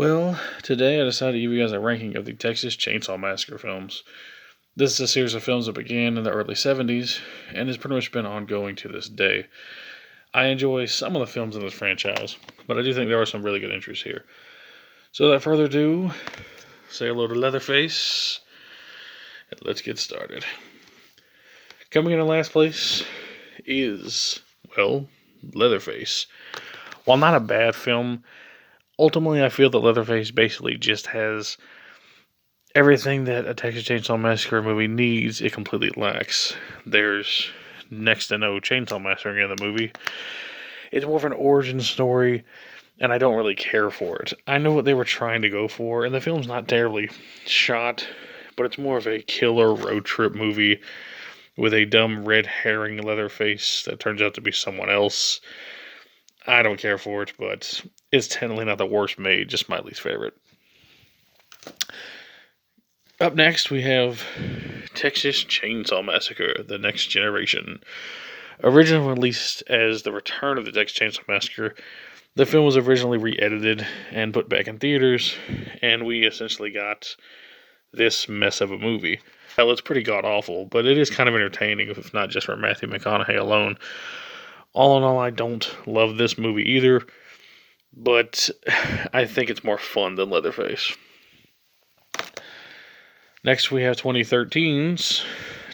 Well, today I decided to give you guys a ranking of the Texas Chainsaw Massacre films. This is a series of films that began in the early 70s and has pretty much been ongoing to this day. I enjoy some of the films in this franchise, but I do think there are some really good entries here. So without further ado, say hello to Leatherface, and let's get started. Coming in last place is, well, Leatherface. While not a bad film, ultimately I feel that Leatherface basically just has everything that a Texas Chainsaw Massacre movie needs. It completely lacks. There's next to no Chainsaw Massacre in the movie. It's more of an origin story, and I don't really care for it. I know what they were trying to go for, and the film's not terribly shot, but it's more of a killer road trip movie with a dumb red herring Leatherface that turns out to be someone else. I don't care for it, but it's technically not the worst made, just my least favorite. Up next, we have Texas Chainsaw Massacre: The Next Generation. Originally released as The Return of the Texas Chainsaw Massacre, the film was originally re-edited and put back in theaters, and we essentially got this mess of a movie. Hell, it's pretty god-awful, but it is kind of entertaining, if not just for Matthew McConaughey alone. All in all, I don't love this movie either, but I think it's more fun than Leatherface. Next, we have 2013's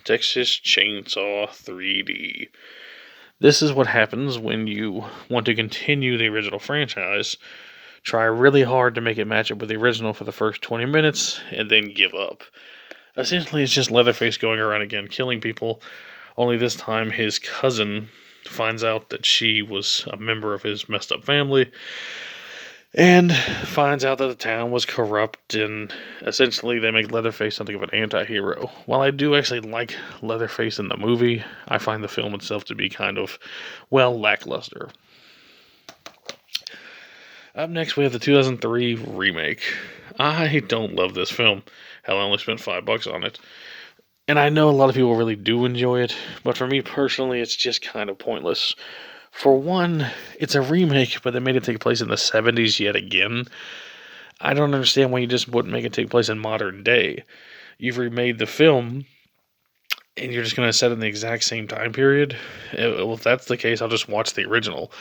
Texas Chainsaw 3D. This is what happens when you want to continue the original franchise, try really hard to make it match up with the original for the first 20 minutes, and then give up. Essentially, it's just Leatherface going around again killing people, only this time his cousin finds out that she was a member of his messed up family, and finds out that the town was corrupt, and essentially they make Leatherface something of an anti-hero. While I do actually like Leatherface in the movie, I find the film itself to be kind of, well, lackluster. Up next, we have the 2003 remake. I don't love this film. Hell, I only spent $5 on it. And I know a lot of people really do enjoy it, but for me personally, it's just kind of pointless. For one, it's a remake, but they made it take place in the 70s yet again. I don't understand why you just wouldn't make it take place in modern day. You've remade the film, and you're just going to set it in the exact same time period? Well, if that's the case, I'll just watch the original.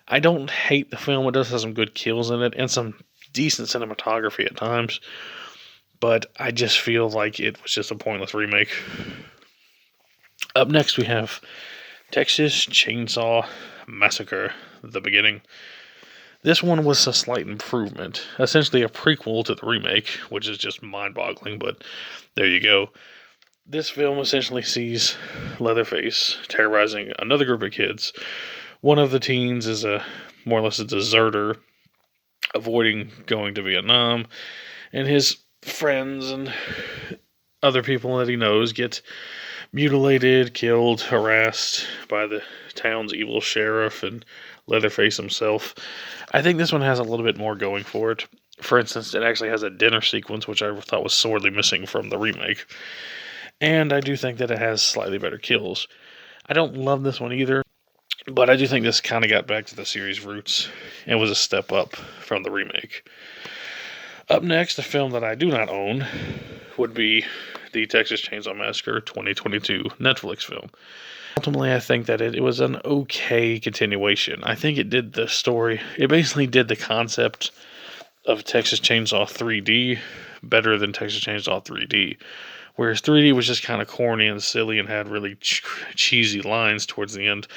I don't hate the film. It does have some good kills in it, and some decent cinematography at times. But I just feel like it was just a pointless remake. Up next, we have Texas Chainsaw Massacre: The Beginning. This one was a slight improvement, essentially a prequel to the remake, which is just mind-boggling, but there you go. This film essentially sees Leatherface terrorizing another group of kids. One of the teens is more or less a deserter, avoiding going to Vietnam, and his friends and other people that he knows get mutilated, killed, harassed by the town's evil sheriff and Leatherface himself. I think this one has a little bit more going for it. For instance, it actually has a dinner sequence, which I thought was sorely missing from the remake. And I do think that it has slightly better kills. I don't love this one either, but I do think this kind of got back to the series' roots and was a step up from the remake. Up next, a film that I do not own would be the Texas Chainsaw Massacre 2022 Netflix film. Ultimately, I think that it was an okay continuation. I think it did the story. It basically did the concept of Texas Chainsaw 3D better than Texas Chainsaw 3D. Whereas 3D was just kind of corny and silly and had really cheesy lines towards the end.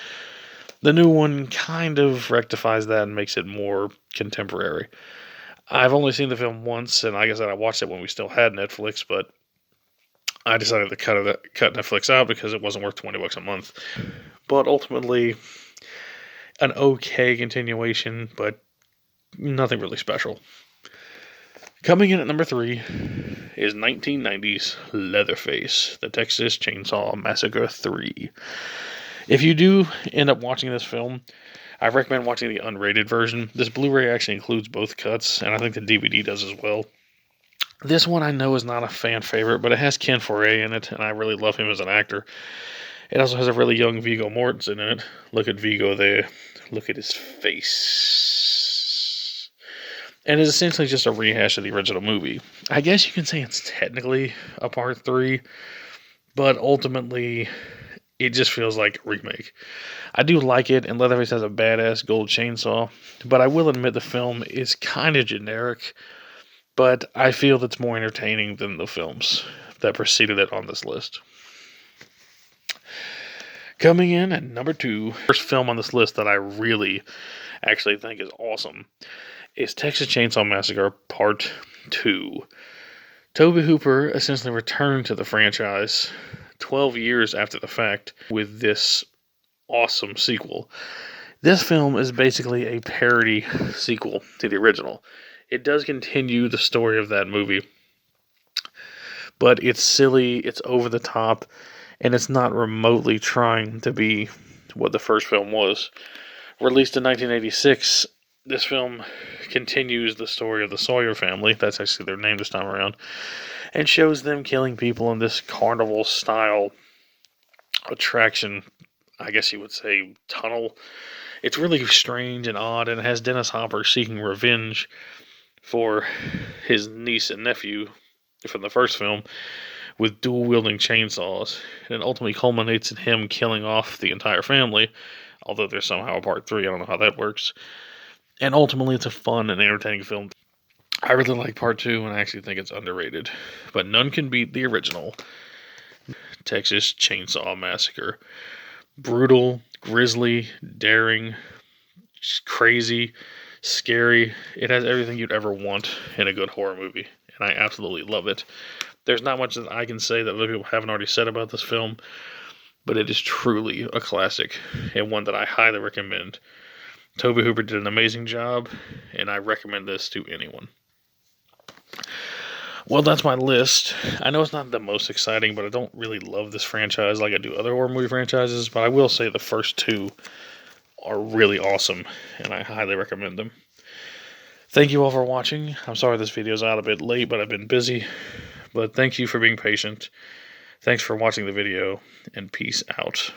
The new one kind of rectifies that and makes it more contemporary. I've only seen the film once, and like I said, I watched it when we still had Netflix, but I decided to cut Netflix out because it wasn't worth $20 a month. But ultimately, an okay continuation, but nothing really special. Coming in at number 3 is 1990's Leatherface: The Texas Chainsaw Massacre 3. If you do end up watching this film, I recommend watching the unrated version. This Blu-ray actually includes both cuts, and I think the DVD does as well. This one I know is not a fan favorite, but it has Ken Foray in it, and I really love him as an actor. It also has a really young Viggo Mortensen in it. Look at Viggo there. Look at his face. and is essentially just a rehash of the original movie. I guess you can say it's technically a part 3, but ultimately it just feels like a remake. I do like it, and Leatherface has a badass gold chainsaw, but I will admit the film is kind of generic, but I feel it's more entertaining than the films that preceded it on this list. Coming in at number 2, first film on this list that I really actually think is awesome is Texas Chainsaw Massacre Part 2. Tobe Hooper essentially returned to the franchise 12 years after the fact with this awesome sequel. This film is basically a parody sequel to the original. It does continue the story of that movie, but it's silly, it's over the top, and it's not remotely trying to be what the first film was. Released in 1986, this film continues the story of the Sawyer family, that's actually their name this time around, and shows them killing people in this carnival-style attraction, I guess you would say tunnel. It's really strange and odd, and it has Dennis Hopper seeking revenge for his niece and nephew from the first film with dual-wielding chainsaws, and it ultimately culminates in him killing off the entire family, although there's somehow a part 3, I don't know how that works. And ultimately, it's a fun and entertaining film. I really like part 2, and I actually think it's underrated. But none can beat the original Texas Chainsaw Massacre. Brutal, grisly, daring, crazy, scary. It has everything you'd ever want in a good horror movie, and I absolutely love it. There's not much that I can say that other people haven't already said about this film, but it is truly a classic, and one that I highly recommend. Tobe Hooper did an amazing job, and I recommend this to anyone. Well, that's my list. I know it's not the most exciting, but I don't really love this franchise like I do other horror movie franchises, but I will say the first 2 are really awesome, and I highly recommend them. Thank you all for watching. I'm sorry this video's out a bit late, but I've been busy. But thank you for being patient. Thanks for watching the video, and peace out.